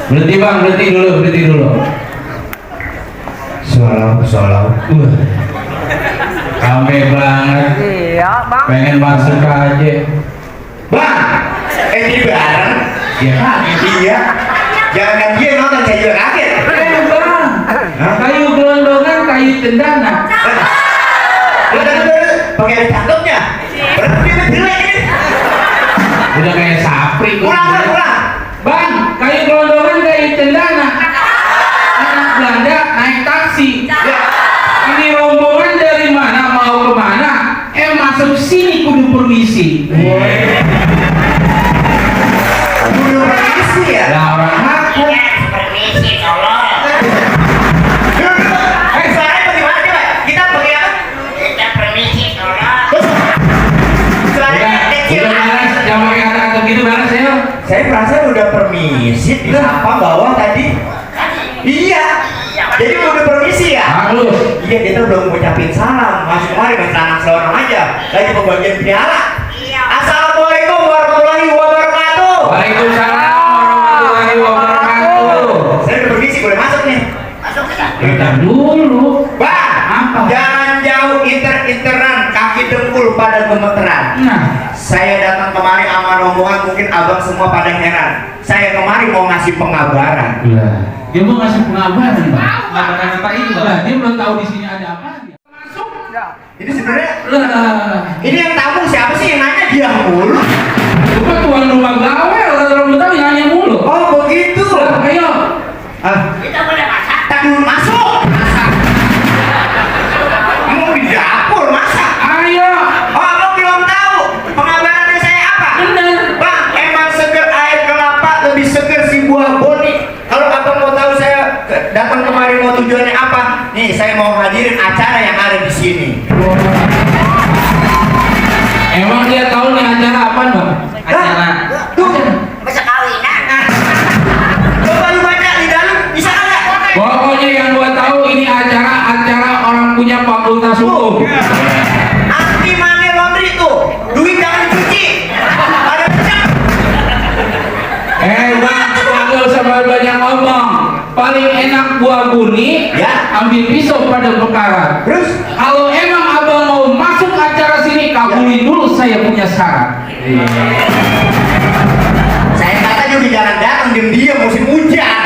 Berhenti bang, berhenti dulu. Salam. Rame banget. Iya, Bang. Pengen masuk aja. Bang, ini bareng. Ya kan? Iya. Jangan dia nonton, saya juga kaget. Bang, kayu gelondongan, kayu cendana. Udah, pakai ada cakepnya. Berarti dia jelek ini. Udah kayak sapri. Pulang. Bang, kayu gelondongan, kayu cendana. Anak Belanda naik taksi. Ya. Ini rombongan dari mana, mau kemana? Masuk sini kudu permisi. Kudu permisi ya? Lah orang aku. Permisi, tolong. Suaranya bagaimana coba? Kita pakai apa? Kita permisi, tolong. Suaranya kecil. Udah balas, jangan pakai kata-kata gitu balas ya. Saya merasa udah permisi, disapa bawah tadi. Iya. Jadi udah permisi ya? Halus. Iya, kita belum ngucapin salam. Masuk kemari main tangan selorong aja. Lagi pembagian piala. Iya. Assalamualaikum warahmatullahi wabarakatuh. Waalaikumsalam warahmatullahi wabarakatuh. Saya udah permisi, boleh masuk nih. Masuk kita. Kita dulu. Bang, Apa? jangan jauh inter-interan, kaki dengkul pada gemeteran. Nah, Saya datang kemari sama rombongan, mungkin abang semua pada heran. Saya kemari mau ngasih pengabaran. dia mau ngasih pengabaran, Bang. Pengabaran apa itu? Lah, dia belum tahu di sini ada apa. Masuk. Ini sebenarnya, Lah, ini yang tamu siapa sih yang nanya dia mulu? itu tuan rumah gawe, orang belum tahu nanya mulu. Oh begitu. Lah, ayo. Kita boleh masak. Tak dulu masuk. Mau di dapur masak. Ayo. Oh abang belum tahu pengabarannya saya apa? Bener. Bang, emang seger air kelapa lebih seger si buah boni. Kalau abang mau tahu saya datang kemari mau tujuannya apa? Nih, saya mau hadirin acara yang ada di sini. Emang dia tahu nih acara apa, Bang? Acara. Tuh, Masa kawinan. coba lu baca di dalam, bisa nggak? Pokoknya yang gua tahu ini acara orang punya fakultas hukum. Anti money laundry tuh, duit jangan dicuci. Ada pecah. Bang, kalau sama banyak ngomong. Paling enak buah buni, Ya. ambil pisau pada perkara. Terus, Kalau emang abang mau masuk acara sini, kabulin dulu saya punya syarat. saya kata juga jangan datang diam-diam musim hujan.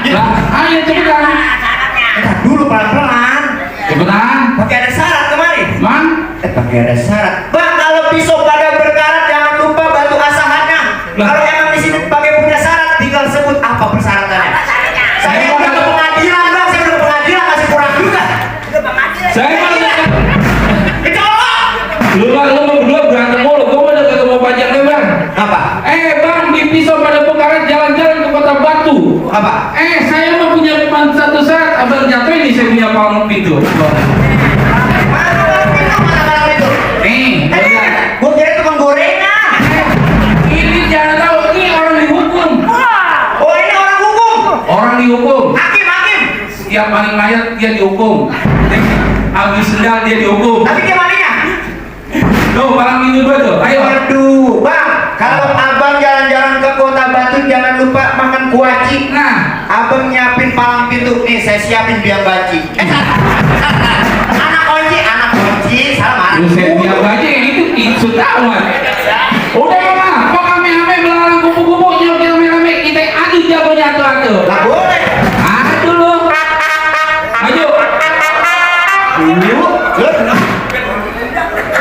Lah, ayo cepetan. Entar dulu pelan-pelan. Cepetan. Pakai ada syarat kemarin. Man, Pakai ada syarat. Bang, kalau pisau pada berkarat jangan lupa batu asahannya. Lah. Kalau emang di sini pakai punya syarat, tinggal sebut apa persyaratannya. Saya udah ke pengadilan, bang. Saya udah ke pengadilan, masih kurang juga. saya mau Kecolok. lu mau berdua berantem mulu. Gua mau ketemu pajak lebar. Apa? Bang, di pisau pada perkara jalan-jalan ke Kota Batu. Apa? Saya mau punya satu syarat. Abang jatuh ini saya punya palang pintu. Mana bang itu? Mana bang itu? Nih, Gue kira tukang gorengan. ini jangan tahu ini orang dihukum. Oh ini orang hukum. Orang dihukum. Hakim. Setiap maling mayat dia dihukum. Habis sendal dia dihukum. Tapi dia malingnya. Tuh, palang pintu gua tuh. Ayo. Waduh, bang. Kalau abang jalan-jalan ke Kota Batu jangan lupa makan kuaci. Nah, Abang nyiapin palang pintu. Nih saya siapin biang banci. Anak kunci, salah lu saya biar baca itu insut amat. Udah mama, kok kami-kami belalang kupu-kupu nyokil rame-rame kita adu jagonya atu-atu. Lah boleh. Adu lu. Maju. Dulu.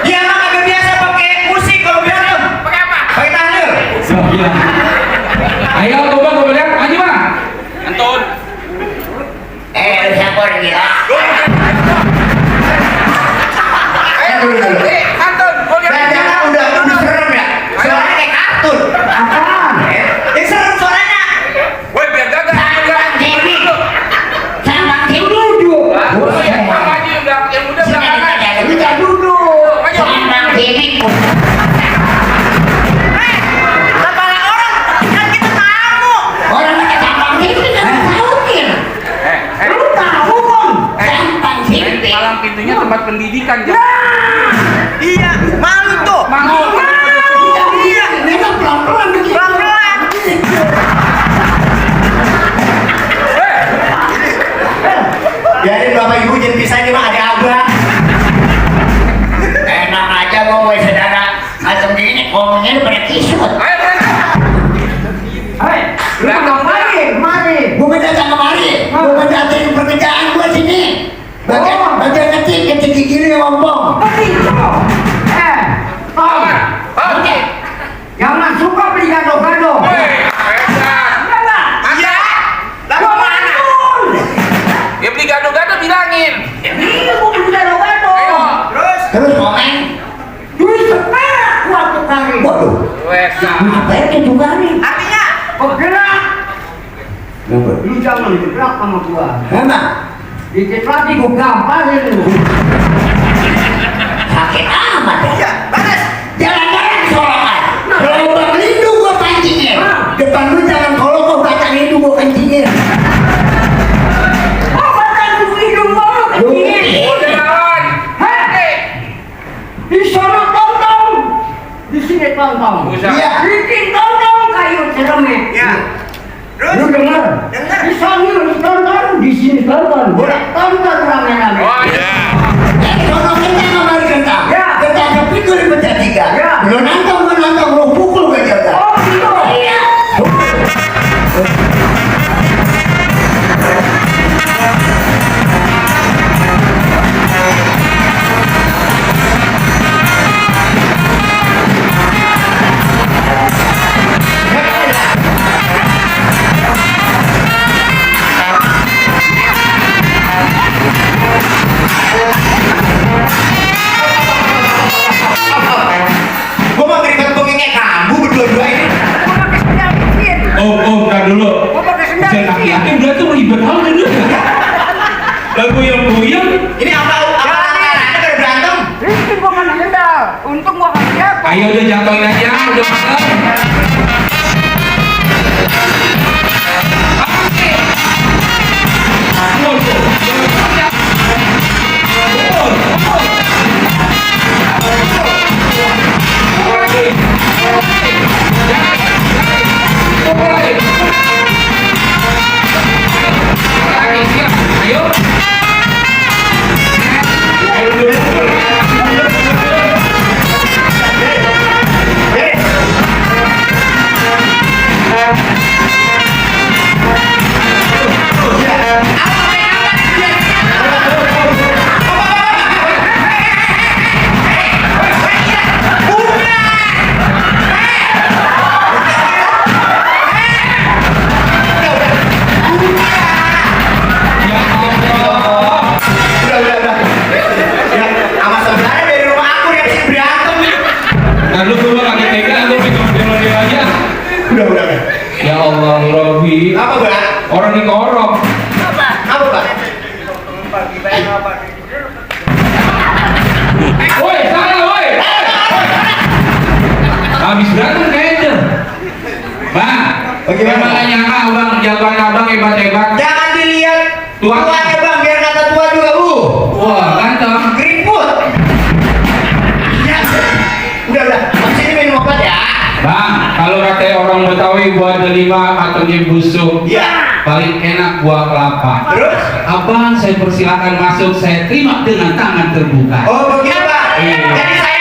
Dia emang agak biasa pakai musik kalau berantem. Pakai apa? Pakai tahlil. Ayo, gua lihat. Maju, Bang. Anton. Siapa orang gila? Anton, Jangan udah serem ya. Suaranya kayak kartun. Apaan? Yang serem suaranya. woi biar gagal. Sambang Dewi, Sambang Dewi Duduk. Yang muda belakangan. Udah duduk. Sambang Dewi. Kepala orang kan kita tamu. Orang pakai Sambang Dewi kan tahu kan? Lu tahu kan? Sambang Dewi. Palang pintunya tempat pendidikan. Iya, malu tuh. Mau. Iya, memang pelan-pelan begitu. Pelan-pelan. Lu jangan gebrak sama gua. Emang? Dikit lagi gua gamparin lu. Sakit amat ya. Ya, balas. Jalan-jalan solokan. Kalau bang lindu gua pancingin. Depan lu jangan kalau kau batang lindu gua kencingin. Oh batang lindu gua kencingin. Udah. Hei. Di sana tongtong. Di sini tongtong. Usah. Iya. Bikin tongtong kayu cereme. Ya. Lu dengar? Dengar. Di sana tonton, di sini tonton. Boleh tonton rame-rame. Oh iya. Jadi kalau kita ngambil kentang, Ya. kentangnya pikul pecah tiga. Ya. Lu nantang, lu pukul ke jaga. Oh gitu. Iya. Gua mau berikan bongeng kayak kamu berdua-dua ini. Ntar dulu. Jangan kaki-kaki udah tuh ribet banget dulu. Lagu yang goyang. Ini apa langgarannya pada berantem? Ini gua kan sendal. Untung gua kan siapa. Ayo udah jatuhin aja, udah malam. Udah. Ya, sama sebenarnya dari rumah aku yang sih berantem. Nah lu gua lagi tega, lu pegang dia aja. Udah. Ya Allah, Robi. Apa, Bang? Orang ini korok. Apa, Bang? Woi, salah woi. Habis berantem kayaknya. Bang, Bagaimana? emang nyangka abang jagoan abang hebat-hebat. Jangan dilihat Tua. tuanya, Bang, biar kata tua juga, Bu. Wah, ganteng. Keriput. Ya. Udah. Habis ini minum obat ya. Bang, kalau kata orang Betawi buah delima katanya busuk. Ya. Paling enak buah kelapa. Terus? Abang, saya persilakan masuk. Saya terima dengan tangan terbuka. Oh, begitu, Pak. Iya. Jadi saya